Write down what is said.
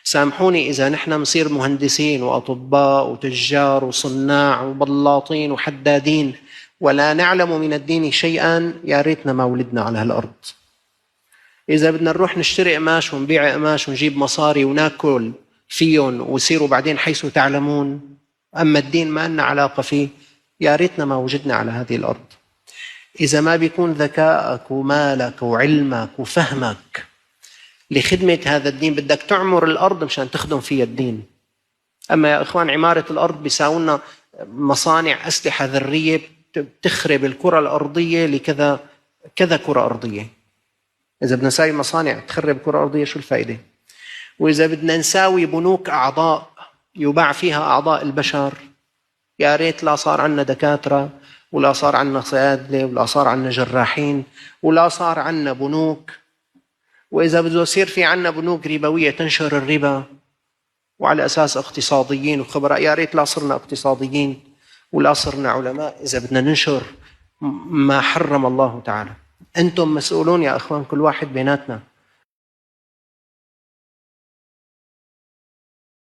سامحوني إذا نحن نصير مهندسين وأطباء وتجار وصناع وبلاطين وحدادين ولا نعلم من الدين شيئا، يا ريتنا ما ولدنا على هالأرض. إذا بدنا نروح نشتري قماش ونبيع قماش ونجيب مصاري وناكل فيهم ويصيروا بعدين حيث تعلمون، أما الدين ما لنا علاقة فيه، يا ريتنا ما وجدنا على هذه الأرض. إذا ما بيكون ذكائك ومالك وعلمك وفهمك لخدمة هذا الدين، بدك تعمر الأرض مشان تخدم فيها الدين. أما يا إخوان عمارة الأرض بيساونا مصانع أسلحة ذرية بتخرب الكرة الأرضية لكذا كذا كرة أرضية. إذا بدنا نساوي مصانع تخرب كرة أرضية شو الفائدة؟ وإذا بدنا نساوي بنوك أعضاء يباع فيها أعضاء البشر، يا ريت لا صار عنا دكاترة ولا صار عنا صيادلة ولا صار عنا جراحين ولا صار عنا بنوك. وإذا بده يصير في عنا بنوك ربوية تنشر الربا وعلى أساس اقتصاديين وخبراء، يا ريت لا صرنا اقتصاديين ولا صرنا علماء إذا بدنا ننشر ما حرم الله تعالى. أنتم مسؤولون يا أخوان، كل واحد بيناتنا